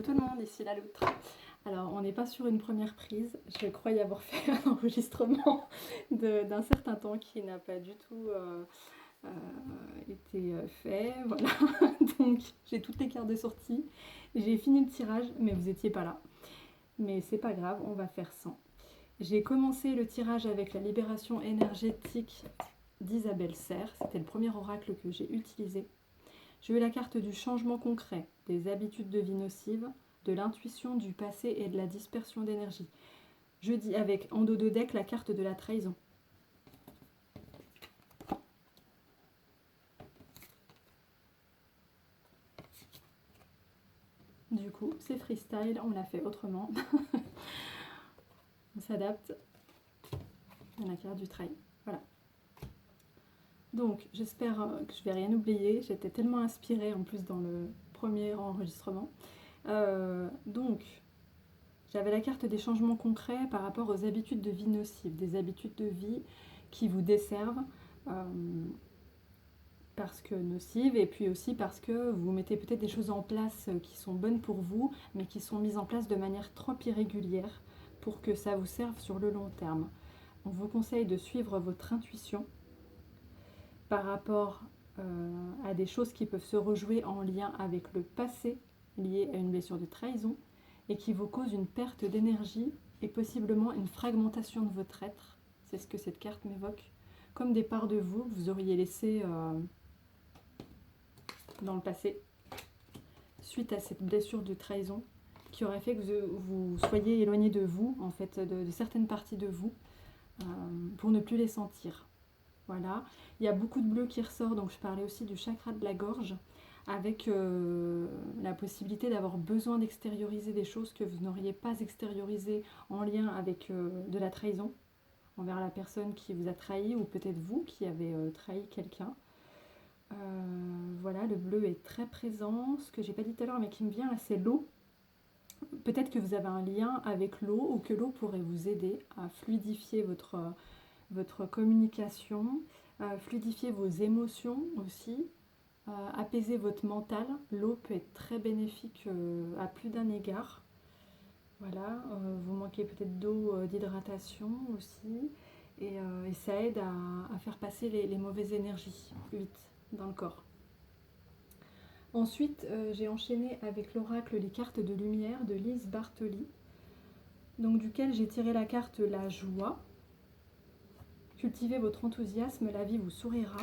tout le monde, ici la loutre. Alors, on n'est pas sur une première prise. Je crois y avoir fait un enregistrement d'un certain temps qui n'a pas du tout été fait. Voilà. Donc, j'ai toutes les cartes de sortie. J'ai fini le tirage, mais vous n'étiez pas là. Mais c'est pas grave, on va faire sans. J'ai commencé le tirage avec la libération énergétique d'Isabelle Serre. C'était le premier oracle que j'ai utilisé. J'ai eu la carte du changement concret, des habitudes de vie nocives, de l'intuition du passé et de la dispersion d'énergie. Je dis avec en dos de deck la carte de la trahison. Du coup, c'est freestyle, on l'a fait autrement. On s'adapte. La carte du trahi. Voilà. Donc, j'espère que je ne vais rien oublier. J'étais tellement inspirée en plus dans le premier enregistrement. Donc, j'avais la carte des changements concrets par rapport aux habitudes de vie nocives, des habitudes de vie qui vous desservent parce que nocives et puis aussi parce que vous mettez peut-être des choses en place qui sont bonnes pour vous mais qui sont mises en place de manière trop irrégulière pour que ça vous serve sur le long terme. On vous conseille de suivre votre intuition par rapport à des choses qui peuvent se rejouer en lien avec le passé lié à une blessure de trahison et qui vous cause une perte d'énergie et possiblement une fragmentation de votre être. C'est ce que cette carte m'évoque. Comme des parts de vous que vous auriez laissées dans le passé suite à cette blessure de trahison qui aurait fait que vous soyez éloigné de vous, en fait, de certaines parties de vous pour ne plus les sentir. Voilà, il y a beaucoup de bleu qui ressort, donc je parlais aussi du chakra de la gorge, avec la possibilité d'avoir besoin d'extérioriser des choses que vous n'auriez pas extériorisées en lien avec de la trahison envers la personne qui vous a trahi, ou peut-être vous qui avez trahi quelqu'un. Voilà, le bleu est très présent. Ce que j'ai pas dit tout à l'heure, mais qui me vient là, c'est l'eau. Peut-être que vous avez un lien avec l'eau, ou que l'eau pourrait vous aider à fluidifier votre communication, fluidifier vos émotions aussi, apaiser votre mental. L'eau peut être très bénéfique à plus d'un égard. Voilà, vous manquez peut-être d'eau, d'hydratation aussi, et ça aide à faire passer les mauvaises énergies plus vite dans le corps. Ensuite, j'ai enchaîné avec l'oracle Les cartes de lumière de Lise Bartoli, donc duquel j'ai tiré la carte La joie. Cultivez votre enthousiasme, la vie vous sourira.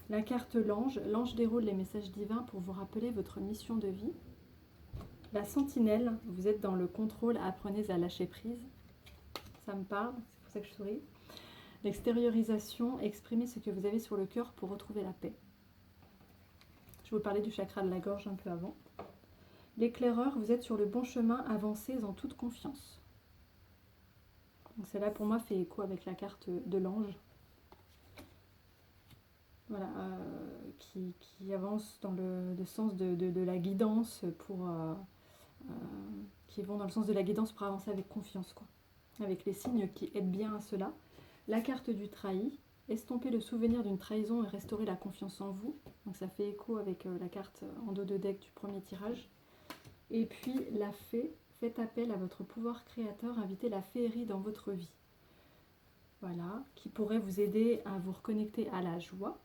La carte l'ange déroule les messages divins pour vous rappeler votre mission de vie. La sentinelle, vous êtes dans le contrôle, apprenez à lâcher prise. Ça me parle, c'est pour ça que je souris. L'extériorisation, exprimez ce que vous avez sur le cœur pour retrouver la paix. Je vous parlais du chakra de la gorge un peu avant. L'éclaireur, vous êtes sur le bon chemin, avancez en toute confiance. Donc celle-là pour moi fait écho avec la carte de l'ange. Voilà, qui avance dans le sens de la guidance qui vont dans le sens de la guidance pour avancer avec confiance, quoi. Avec les signes qui aident bien à cela. La carte du trahi, estomper le souvenir d'une trahison et restaurer la confiance en vous. Donc ça fait écho avec la carte en dos de deck du premier tirage. Et puis la fée, faites appel à votre pouvoir créateur, invitez la féerie dans votre vie. Voilà, qui pourrait vous aider à vous reconnecter à la joie.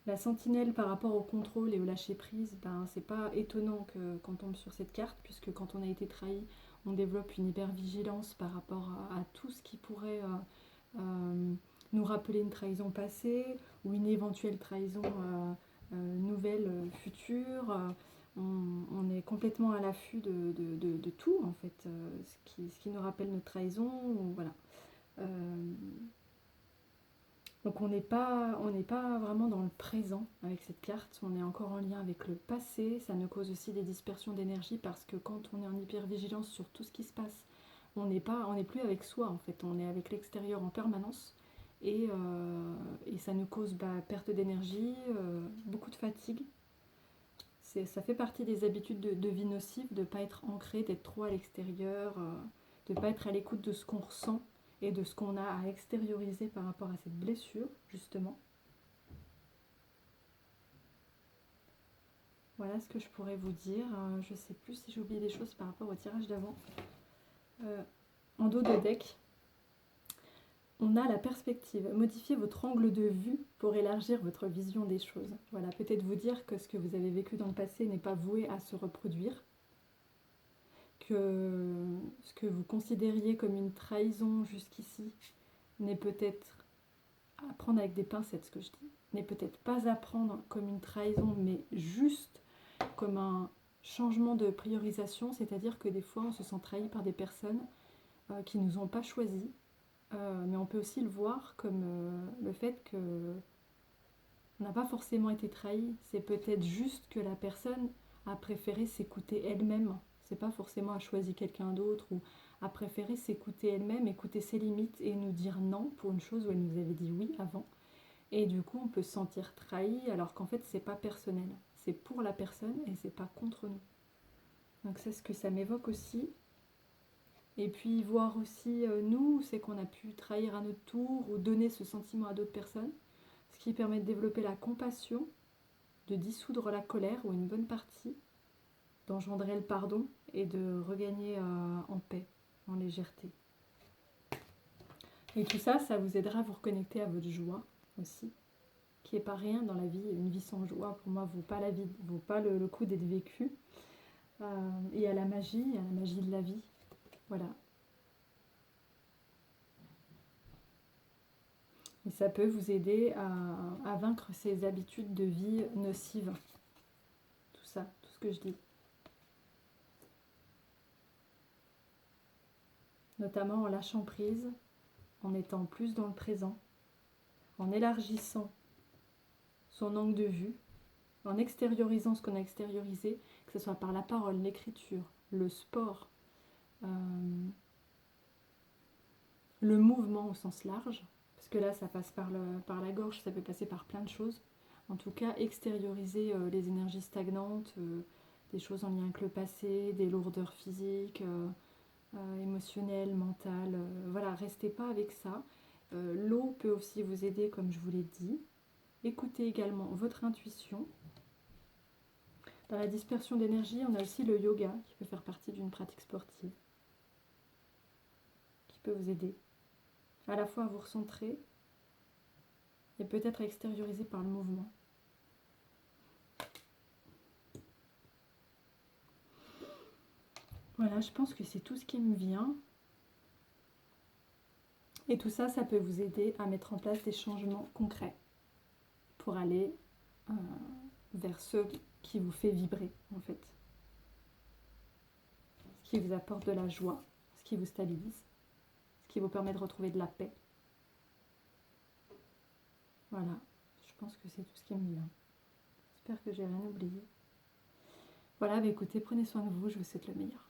La sentinelle par rapport au contrôle et au lâcher prise, c'est pas étonnant qu'on tombe sur cette carte, puisque quand on a été trahi, on développe une hypervigilance par rapport à tout ce qui pourrait nous rappeler une trahison passée ou une éventuelle trahison nouvelle future. On est complètement à l'affût de tout, en fait, ce qui nous rappelle notre trahison. Voilà. Donc on n'est pas vraiment dans le présent avec cette carte, on est encore en lien avec le passé. Ça nous cause aussi des dispersions d'énergie parce que quand on est en hypervigilance sur tout ce qui se passe, on n'est plus avec soi, en fait, on est avec l'extérieur en permanence, et ça nous cause perte d'énergie, beaucoup de fatigue. Ça fait partie des habitudes de vie nocives, de ne pas être ancré, d'être trop à l'extérieur, de ne pas être à l'écoute de ce qu'on ressent et de ce qu'on a à extérioriser par rapport à cette blessure, justement. Voilà ce que je pourrais vous dire. Je ne sais plus si j'ai oublié des choses par rapport au tirage d'avant. En dos de deck, on a la perspective. Modifiez votre angle de vue pour élargir votre vision des choses. Voilà, peut-être vous dire que ce que vous avez vécu dans le passé n'est pas voué à se reproduire. Que ce que vous considériez comme une trahison jusqu'ici n'est peut-être, à prendre avec des pincettes ce que je dis, n'est peut-être pas à prendre comme une trahison, mais juste comme un changement de priorisation, c'est-à-dire que des fois on se sent trahi par des personnes qui ne nous ont pas choisis, mais on peut aussi le voir comme le fait que on n'a pas forcément été trahi, c'est peut-être juste que la personne a préféré s'écouter elle-même, c'est pas forcément a choisi quelqu'un d'autre ou a préféré s'écouter elle-même, écouter ses limites et nous dire non pour une chose où elle nous avait dit oui avant. Et du coup, on peut se sentir trahi alors qu'en fait, c'est pas personnel. C'est pour la personne et c'est pas contre nous. Donc c'est ce que ça m'évoque aussi. Et puis voir aussi, nous, c'est qu'on a pu trahir à notre tour ou donner ce sentiment à d'autres personnes. Ce qui permet de développer la compassion, de dissoudre la colère ou une bonne partie, d'engendrer le pardon et de regagner en paix, en légèreté. Et tout ça, ça vous aidera à vous reconnecter à votre joie aussi, qui n'est pas rien dans la vie. Une vie sans joie, pour moi, vaut pas la vie, vaut pas le coup d'être vécu. Et à la magie de la vie. Voilà. Et ça peut vous aider à vaincre ces habitudes de vie nocives. Tout ça, tout ce que je dis. Notamment en lâchant prise, en étant plus dans le présent, en élargissant son angle de vue, en extériorisant ce qu'on a extériorisé, que ce soit par la parole, l'écriture, le sport, le mouvement au sens large, parce que là ça passe par la gorge, ça peut passer par plein de choses. En tout cas, extérioriser les énergies stagnantes, des choses en lien avec le passé, des lourdeurs physiques, émotionnelles, mentales. Voilà, restez pas avec ça. L'eau peut aussi vous aider, comme je vous l'ai dit. Écoutez également votre intuition. Dans la dispersion d'énergie, on a aussi le yoga qui peut faire partie d'une pratique sportive, qui peut vous aider à la fois à vous recentrer et peut-être à extérioriser par le mouvement. Voilà, je pense que c'est tout ce qui me vient. Et tout ça, ça peut vous aider à mettre en place des changements concrets pour aller vers ce qui vous fait vibrer, en fait. Ce qui vous apporte de la joie, ce qui vous stabilise, ce qui vous permet de retrouver de la paix. Voilà, je pense que c'est tout ce qui me vient. J'espère que j'ai rien oublié. Voilà, bah écoutez, prenez soin de vous, je vous souhaite le meilleur.